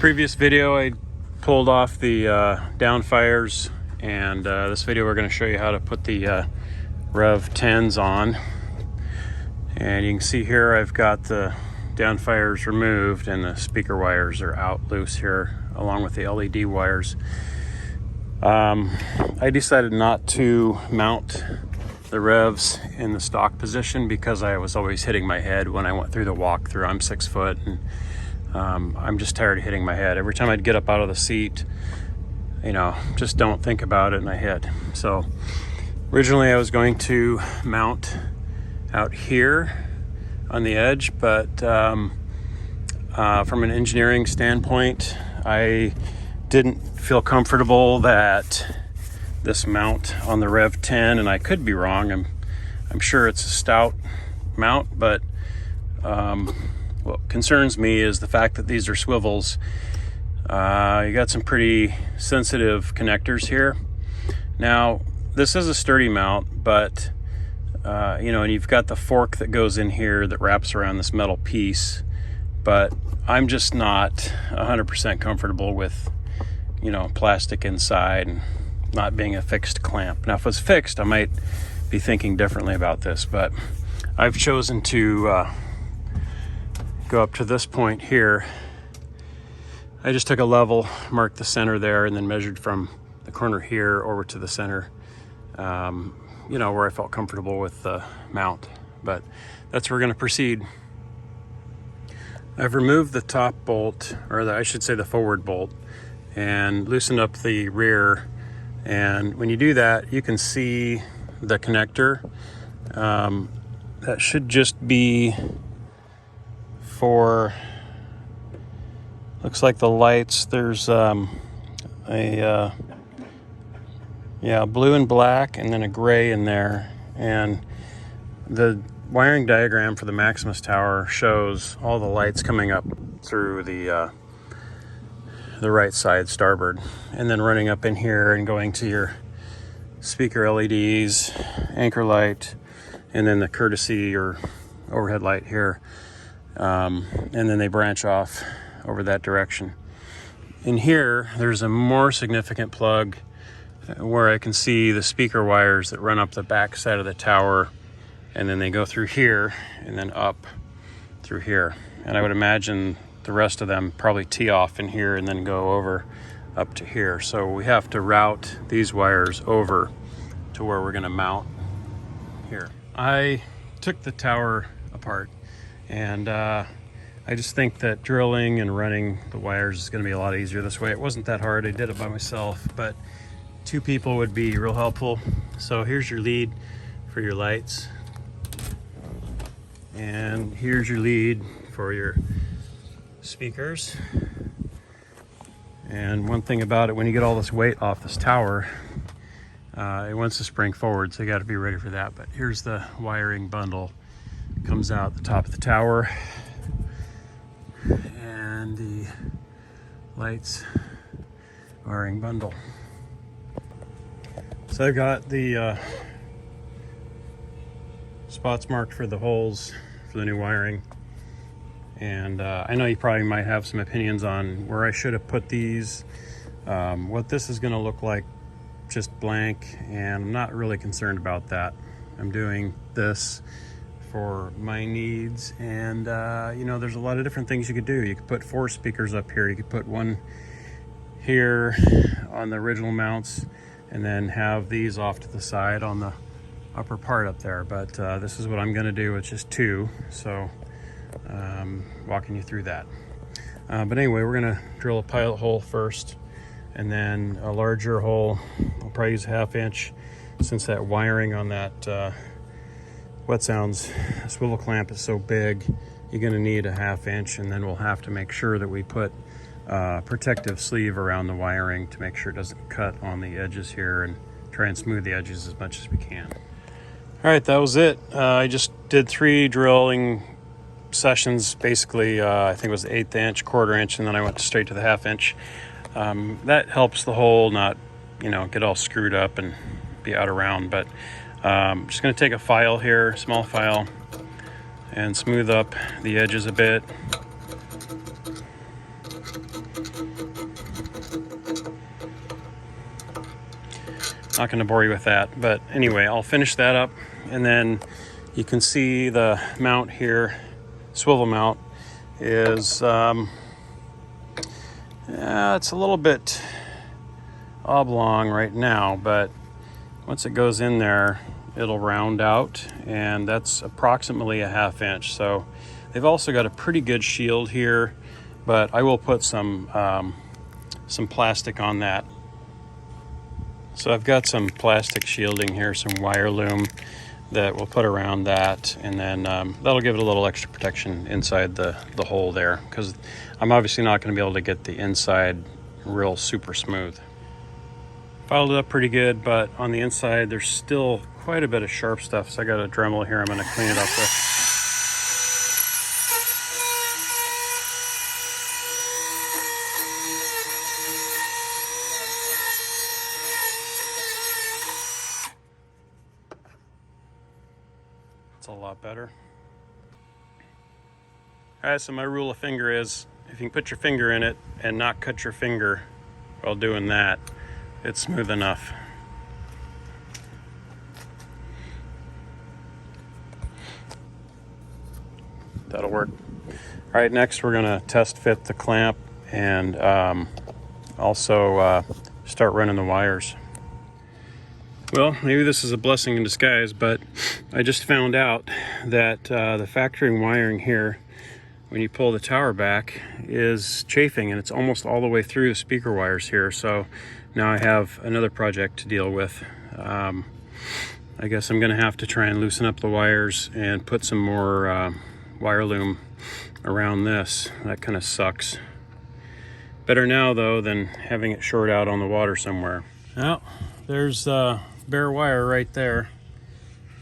Previous video I pulled off the downfires, and this video we're going to show you how to put the REV10s on. And you can see here I've got the downfires removed and the speaker wires are out loose here along with the LED wires. I decided not to mount the revs in the stock position because I was always hitting my head when I went through the walkthrough. I'm 6 foot and I'm just tired of hitting my head. Every time I'd get up out of the seat, you know, just don't think about it and I hit. So originally I was going to mount out here on the edge, but from an engineering standpoint, I didn't feel comfortable that this mount on the REV10, and I could be wrong, I'm sure it's a stout mount, but what concerns me is the fact that these are swivels. You got some pretty sensitive connectors here. Now this is a sturdy mount, but you know, and you've got the fork that goes in here that wraps around this metal piece, but I'm just not 100% comfortable with, you know, plastic inside and not being a fixed clamp. Now if it was fixed, I might be thinking differently about this, but I've chosen to go up to this point here. I just took a level, marked the center there, and then measured from the corner here over to the center, you know, where I felt comfortable with the mount. But that's where we're going to proceed. I've removed the top bolt, or I should say the forward bolt, and loosened up the rear. And when you do that, you can see the connector. That should just be for, looks like the lights. There's yeah, blue and black, and then a gray in there. And the wiring diagram for the Maximus tower shows all the lights coming up through the right side starboard, and then running up in here and going to your speaker LEDs, anchor light, and then the courtesy or overhead light here. And then they branch off over that direction. In here, there's a more significant plug where I can see the speaker wires that run up the back side of the tower, and then they go through here and then up through here. And I would imagine the rest of them probably tee off in here and then go over up to here. So we have to route these wires over to where we're going to mount here. I took the tower apart, and I just think that drilling and running the wires is going to be a lot easier this way. It wasn't that hard. I did it by myself, but 2 people would be real helpful. So here's your lead for your lights, and here's your lead for your speakers. And one thing about it, when you get all this weight off this tower, it wants to spring forward, so you got to be ready for that. But here's the wiring bundle. It comes out the top of the tower, and the lights wiring bundle. So I've got the spots marked for the holes for the new wiring. And I know you probably might have some opinions on where I should have put these, what this is going to look like just blank, and I'm not really concerned about that. I'm doing this for my needs, and you know, there's a lot of different things you could do. You could put 4 speakers up here, you could put one here on the original mounts, and then have these off to the side on the upper part up there. But this is what I'm going to do. It's just 2, so walking you through that. But anyway, we're going to drill a pilot hole first, and then a larger hole. I'll probably use a 1/2 inch, since that wiring on that Wet Sounds swivel clamp is so big. You're going to need a 1/2 inch, and then we'll have to make sure that we put protective sleeve around the wiring to make sure it doesn't cut on the edges here, and try and smooth the edges as much as we can. All right, that was it. I just did 3 drilling sessions, basically. I think it was the 1/8 inch, 1/4 inch, and then I went straight to the 1/2 inch. That helps the hole not, you know, get all screwed up and be out of round. But I'm just going to take a file here, small file, and smooth up the edges a bit. Not going to bore you with that, but anyway, I'll finish that up, and then you can see the mount here, swivel mount, is it's a little bit oblong right now, but once it goes in there, it'll round out, and that's approximately a 1/2 inch. So they've also got a pretty good shield here, but I will put some plastic on that. So I've got some plastic shielding here, some wire loom that we'll put around that, and then that'll give it a little extra protection inside the hole there, because I'm obviously not going to be able to get the inside real super smooth. Filed it up pretty good, but on the inside there's still quite a bit of sharp stuff, so I got a Dremel here I'm going to clean it up with. A lot better. All right, so my rule of finger is if you can put your finger in it and not cut your finger while doing that, it's smooth enough. That'll work. All right, next we're going to test fit the clamp and also start running the wires. Well, maybe this is a blessing in disguise, but I just found out that the factory wiring here, when you pull the tower back, is chafing, and it's almost all the way through the speaker wires here. So now I have another project to deal with. I guess I'm going to have to try and loosen up the wires and put some more wire loom around this. That kind of sucks. Better now, though, than having it short out on the water somewhere. Well, there's bare wire right there.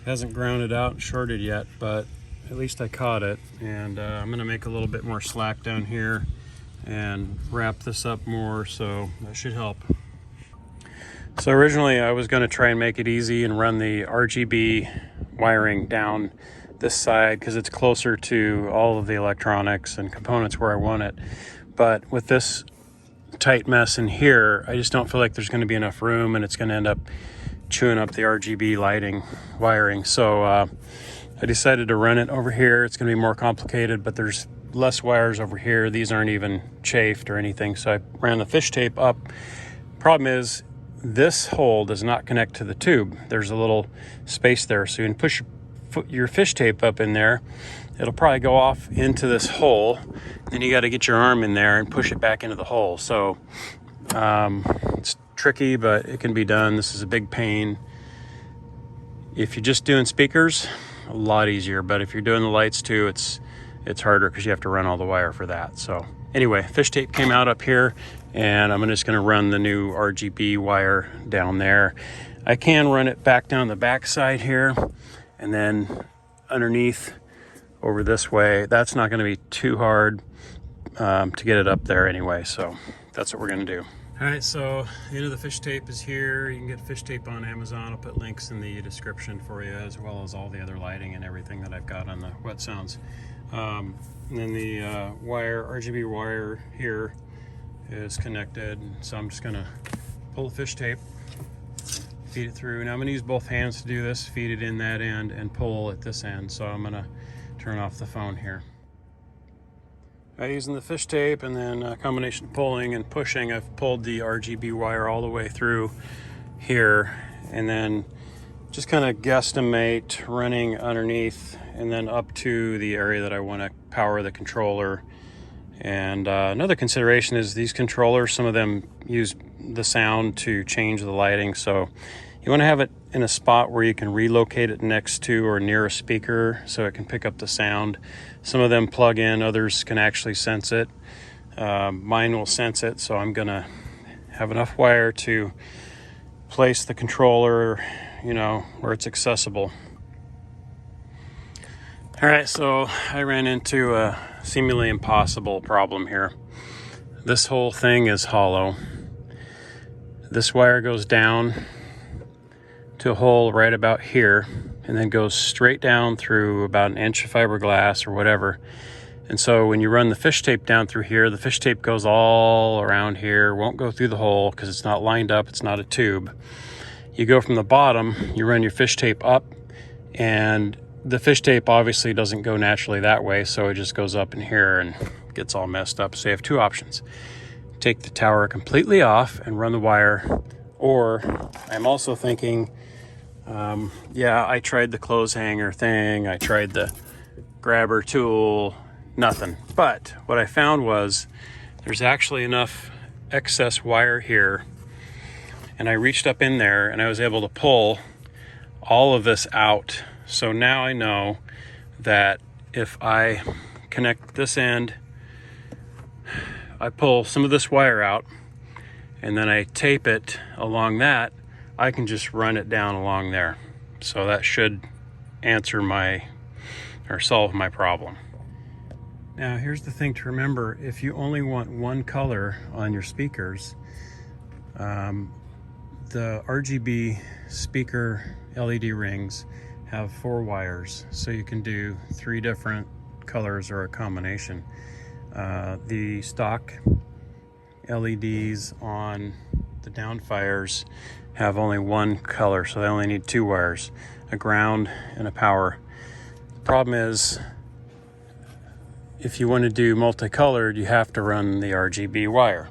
Hasn't grounded out and shorted yet, but at least I caught it, and I'm going to make a little bit more slack down here and wrap this up more, so that should help. So originally I was going to try and make it easy and run the RGB wiring down this side because it's closer to all of the electronics and components where I want it, but with this tight mess in here, I just don't feel like there's going to be enough room, and it's going to end up chewing up the RGB lighting wiring. So I decided to run it over here. It's going to be more complicated, but there's less wires over here. These aren't even chafed or anything, so I ran the fish tape up. Problem is, this hole does not connect to the tube. There's a little space there, so you can push your fish tape up in there. It'll probably go off into this hole. Then you got to get your arm in there and push it back into the hole. So it's tricky, but it can be done. This is a big pain. If you're just doing speakers, a lot easier, but if you're doing the lights too, it's harder because you have to run all the wire for that. So anyway, fish tape came out up here, and I'm just going to run the new RGB wire down there. I can run it back down the back side here, and then underneath over this way. That's not going to be too hard to get it up there anyway, so that's what we're going to do. All right, so the end of the fish tape is here. You can get fish tape on Amazon. I'll put links in the description for you, as well as all the other lighting and everything that I've got on the Wet Sounds. And then the RGB wire here is connected, so I'm just going to pull the fish tape, feed it through. Now I'm going to use both hands to do this, feed it in that end and pull at this end. So I'm going to turn off the phone here. Using the fish tape and then a combination of pulling and pushing, I've pulled the RGB wire all the way through here, and then just kind of guesstimate running underneath and then up to the area that I want to power the controller. And another consideration is these controllers, some of them use the sound to change the lighting, so you want to have it in a spot where you can relocate it next to or near a speaker so it can pick up the sound. Some of them plug in, others can actually sense it. Mine will sense it, so I'm gonna have enough wire to place the controller, where it's accessible. All right, so I ran into a seemingly impossible problem here. This whole thing is hollow. This wire goes down to a hole right about here, and then goes straight down through about an inch of fiberglass or whatever, And so when you run the fish tape down through here, the fish tape goes all around here, won't go through the hole because it's not lined up, it's not a tube. You go from the bottom, you run your fish tape up, and the fish tape obviously doesn't go naturally that way, so it just goes up in here and gets all messed up. So you have two options. Take the tower completely off and run the wire, or I'm also thinking, yeah, I tried the clothes hanger thing, I tried the grabber tool, nothing. But what I found was there's actually enough excess wire here, and I reached up in there and I was able to pull all of this out. So now I know that if I connect this end, I pull some of this wire out and then I tape it along that, I can just run it down along there. So that should answer or solve my problem. Now here's the thing to remember: if you only want one color on your speakers, the RGB speaker LED rings have 4 wires, so you can do 3 different colors or a combination. The stock LEDs on the downfires have only 1 color, so they only need 2 wires, a ground and a power. The problem is, if you want to do multicolored, you have to run the RGB wire.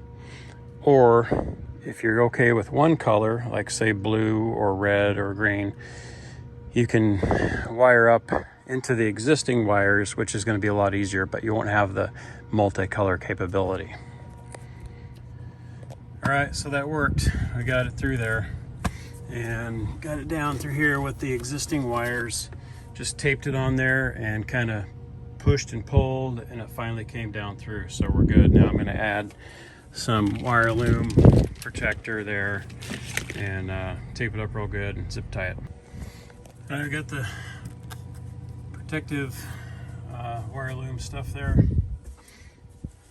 Or if you're okay with one color, like say blue or red or green, you can wire up into the existing wires, which is going to be a lot easier, but you won't have the multicolor capability. All right, so that worked. I got it through there and got it down through here with the existing wires. Just taped it on there and kind of pushed and pulled, and it finally came down through, so we're good. Now I'm going to add some wire loom protector there and tape it up real good and zip tie it. I got the protective wire loom stuff there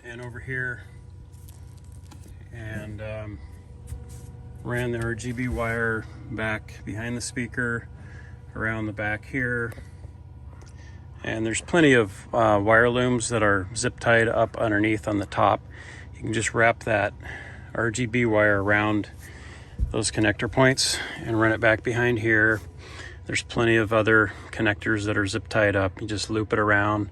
and over here, and ran the RGB wire back behind the speaker around the back here. And there's plenty of wire looms that are zip tied up underneath on the top. You can just wrap that RGB wire around those connector points and run it back behind here. There's plenty of other connectors that are zip tied up. You just loop it around,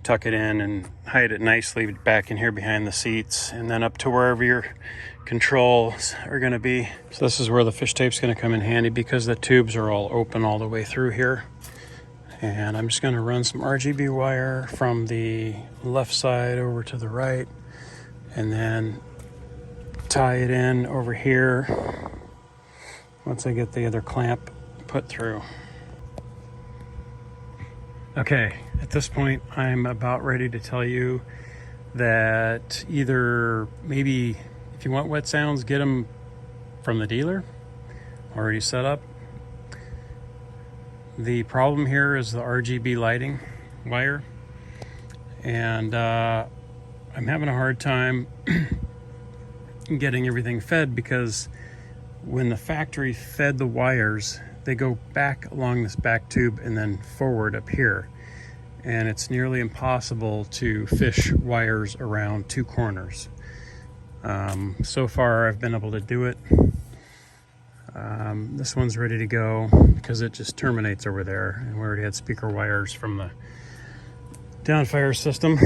tuck it in, and hide it nicely back in here behind the seats, and then up to wherever your controls are going to be. So this is where the fish tape's going to come in handy, because the tubes are all open all the way through here. And I'm just going to run some RGB wire from the left side over to the right, and then tie it in over here once I get the other clamp put through. Okay, at this point I'm about ready to tell you that either maybe if you want wet sounds, get them from the dealer already set up. The problem here is the RGB lighting wire, and I'm having a hard time getting everything fed, because when the factory fed the wires, they go back along this back tube and then forward up here, and it's nearly impossible to fish wires around 2 corners. So far I've been able to do it. This one's ready to go because it just terminates over there, and we already had speaker wires from the downfire system.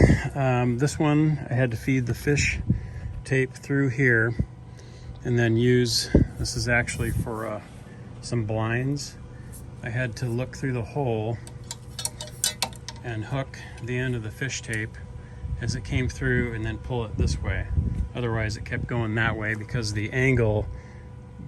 This one I had to feed the fish tape through here, and then use, this is actually for some blinds. I had to look through the hole and hook the end of the fish tape as it came through, and then pull it this way. Otherwise it kept going that way because the angle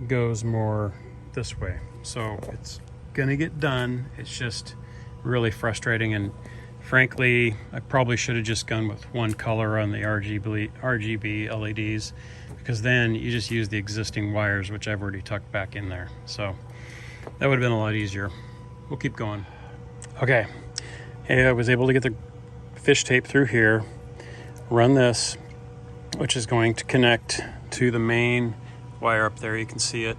goes more this way. So it's gonna get done. It's just really frustrating, and frankly I probably should have just gone with one color on the RGB LEDs, because then you just use the existing wires, which I've already tucked back in there. So that would have been a lot easier. We'll keep going. Okay, hey, I was able to get the fish tape through here, run this, which is going to connect to the main wire up there. You can see it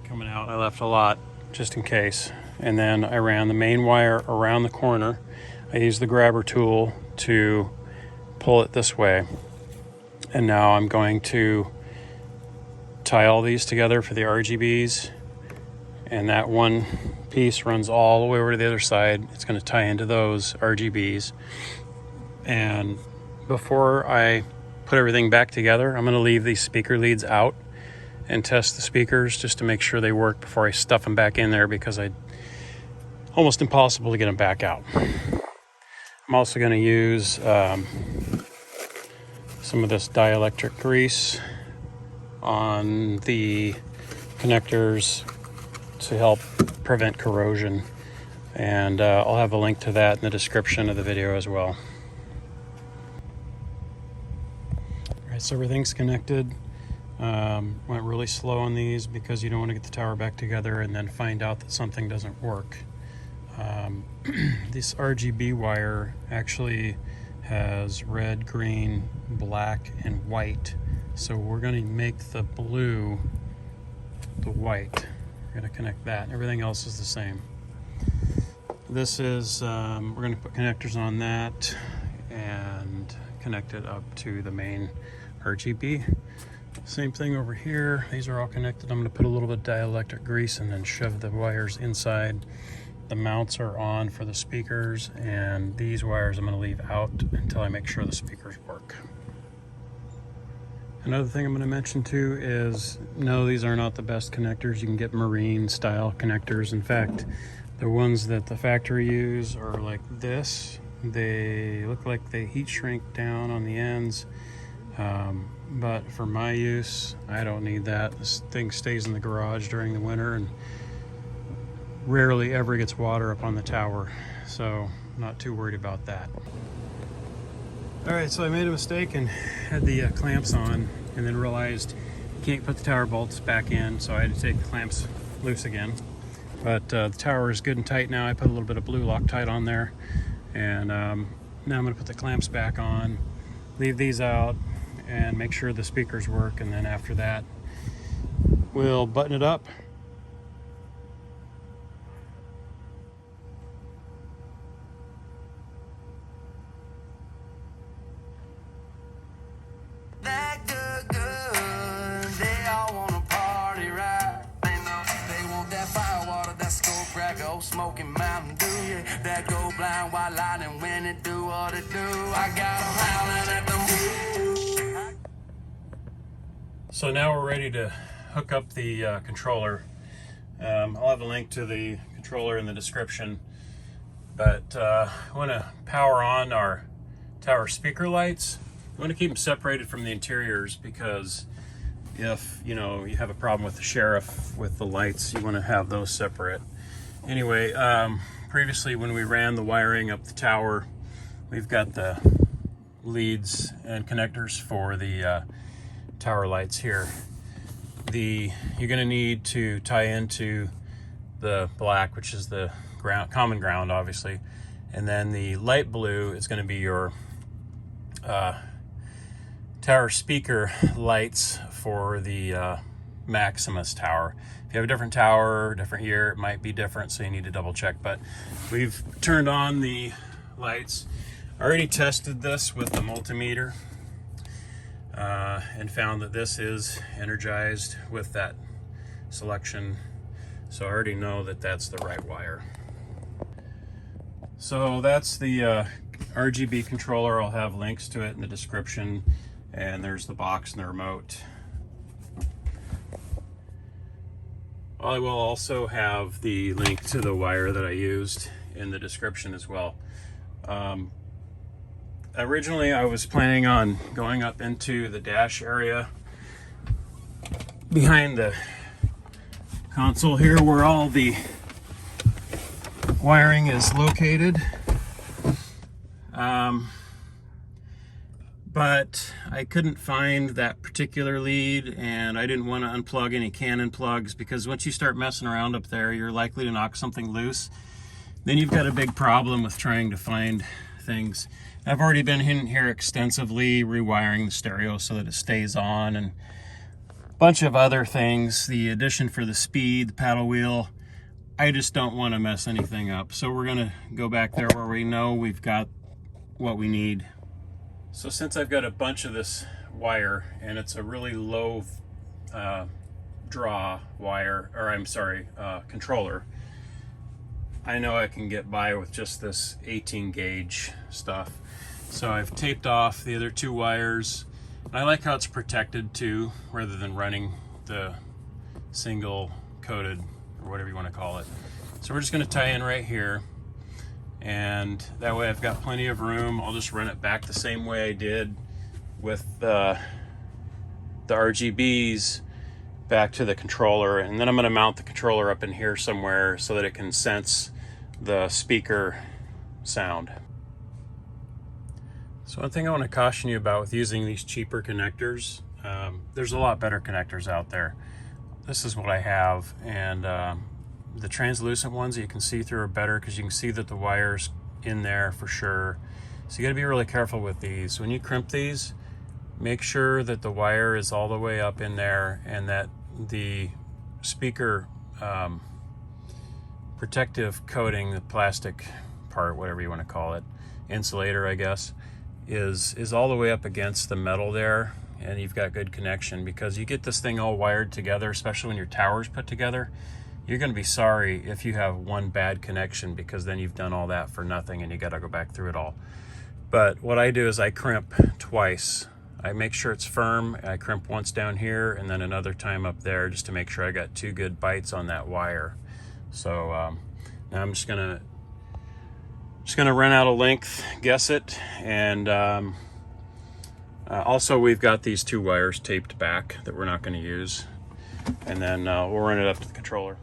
coming out. I left a lot just in case. And then I ran the main wire around the corner. I used the grabber tool to pull it this way. And now I'm going to tie all these together for the RGBs. And that one piece runs all the way over to the other side. It's going to tie into those RGBs. And before I put everything back together, I'm going to leave these speaker leads out and test the speakers just to make sure they work before I stuff them back in there, because almost impossible to get them back out. I'm also going to use some of this dielectric grease on the connectors to help prevent corrosion, and I'll have a link to that in the description of the video as well. Alright, so everything's connected. Went really slow on these because you don't want to get the tower back together and then find out that something doesn't work. This RGB wire actually has red, green, black, and white. So we're going to make the blue the white. We're going to connect that. Everything else is the same. This is, we're going to put connectors on that and connect it up to the main RGB. Same thing over here. These are all connected. I'm going to put a little bit of dielectric grease and then shove the wires inside. The mounts are on for the speakers, and these wires I'm going to leave out until I make sure the speakers work. Another thing I'm going to mention too is, no, these are not the best connectors. You can get marine style connectors. In fact, the ones that the factory use are like this. They look like they heat shrink down on the ends. But for my use, I don't need that. This thing stays in the garage during the winter and rarely ever gets water up on the tower, so not too worried about that. Alright, so I made a mistake and had the clamps on, and then realized you can't put the tower bolts back in, so I had to take the clamps loose again. But the tower is good and tight now. I put a little bit of blue Loctite on there, and now I'm going to put the clamps back on, leave these out, and make sure the speakers work, and then after that we'll button it up. Smoking Mountain Dew, yeah, that go blind while lighting when it do what it do. I got 'em howling at them. So now we're ready to hook up the controller. I'll have a link to the controller in the description, but I want to power on our tower speaker lights. I want to keep them separated from the interiors, because if you have a problem with the sheriff with the lights, you want to have those separate. Anyway, previously when we ran the wiring up the tower, we've got the leads and connectors for the tower lights here. You're going to need to tie into the black, which is the common ground, obviously, and then the light blue is going to be your tower speaker lights for the Maximus tower. If you have a different tower, different year, it might be different, so you need to double check. But we've turned on the lights. I already tested this with the multimeter and found that this is energized with that selection, so I already know that that's the right wire. So that's the RGB controller. I'll have links to it in the description, and there's the box and the remote. I will also have the link to the wire that I used in the description as well. Originally I was planning on going up into the dash area behind the console here, where all the wiring is located. But I couldn't find that particular lead, and I didn't want to unplug any Canon plugs, because once you start messing around up there, you're likely to knock something loose. Then you've got a big problem with trying to find things. I've already been in here extensively rewiring the stereo so that it stays on, and a bunch of other things. The addition for the speed, the paddle wheel, I just don't want to mess anything up. So we're gonna go back there where we know we've got what we need. So since I've got a bunch of this wire and it's a really low draw wire, or I'm sorry, controller, I know I can get by with just this 18 gauge stuff. So I've taped off the other 2 wires. I like how it's protected too, rather than running the single coated, or whatever you want to call it. So we're just going to tie in right here, and that way I've got plenty of room. I'll just run it back the same way I did with the RGBs back to the controller, and then I'm going to mount the controller up in here somewhere so that it can sense the speaker sound. So one thing I want to caution you about with using these cheaper connectors, there's a lot better connectors out there. This is what I have, and the translucent ones that you can see through are better because you can see that the wire's in there for sure. So you got to be really careful with these. When you crimp these, make sure that the wire is all the way up in there, and that the speaker protective coating, the plastic part, whatever you want to call it, insulator I guess, is all the way up against the metal there, and you've got good connection. Because you get this thing all wired together, especially when your tower's put together, you're going to be sorry if you have one bad connection, because then you've done all that for nothing and you got to go back through it all. But what I do is I crimp twice. I make sure it's firm. I crimp once down here and then another time up there, just to make sure I got 2 good bites on that wire. So now I'm just gonna run out of length, guess it, and also we've got these 2 wires taped back that we're not going to use, and then we'll run it up to the controller.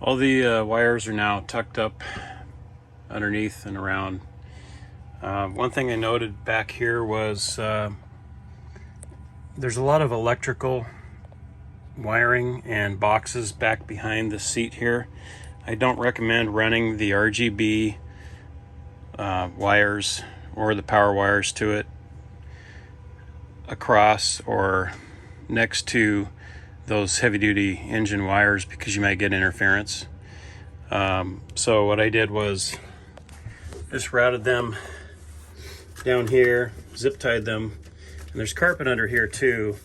All the wires are now tucked up underneath and around. One thing I noted back here was there's a lot of electrical wiring and boxes back behind the seat here. I don't recommend running the RGB wires or the power wires to it across or next to those heavy-duty engine wires, because you might get interference. So what I did was just routed them down here, zip tied them, and there's carpet under here too.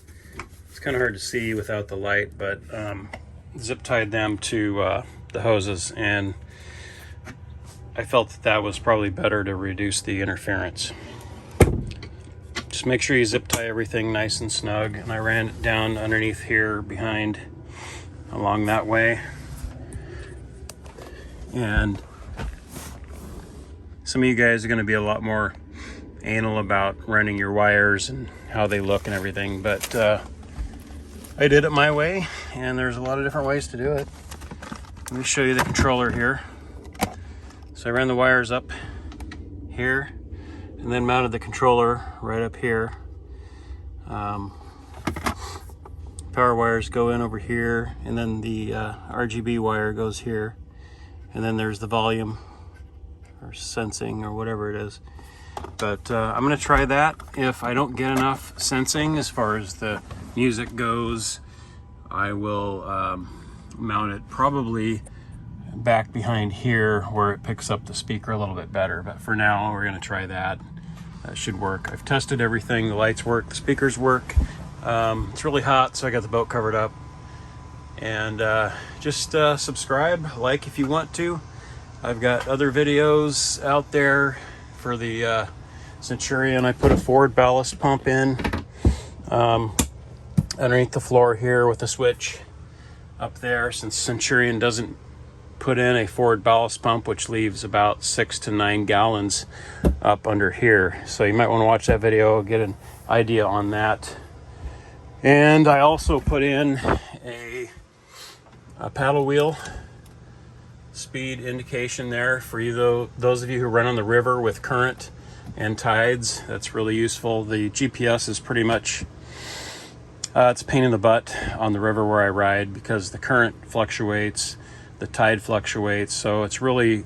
It's kind of hard to see without the light, but zip tied them to the hoses, and I felt that that was probably better to reduce the interference. Just make sure you zip tie everything nice and snug, and I ran it down underneath here behind along that way. And some of you guys are going to be a lot more anal about running your wires and how they look and everything, but I did it my way, and there's a lot of different ways to do it. Let me show you the controller here. So I ran the wires up here and then mounted the controller right up here. Power wires go in over here, and then the RGB wire goes here, and then there's the volume or sensing or whatever it is. But I'm gonna try that. If I don't get enough sensing as far as the music goes, I will mount it probably back behind here where it picks up the speaker a little bit better. But for now, we're gonna try that. That should work. I've tested everything. The lights work, the speakers work. It's really hot, so I got the boat covered up. And just subscribe, like if you want to. I've got other videos out there for the Centurion. I put a forward ballast pump in underneath the floor here with a switch up there, since Centurion doesn't put in a forward ballast pump, which leaves about 6 to 9 gallons up under here. So you might want to watch that video, get an idea on that. And I also put in a paddle wheel speed indication there for you, those of you who run on the river with current and tides. That's really useful. The GPS is pretty much it's a pain in the butt on the river where I ride, because the current fluctuates, the tide fluctuates, so it's really,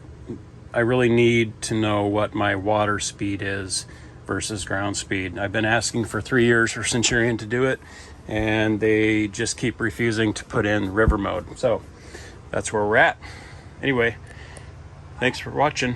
I really need to know what my water speed is versus ground speed. I've been asking for 3 years for Centurion to do it, and they just keep refusing to put in river mode. So that's where we're at. Anyway, thanks for watching.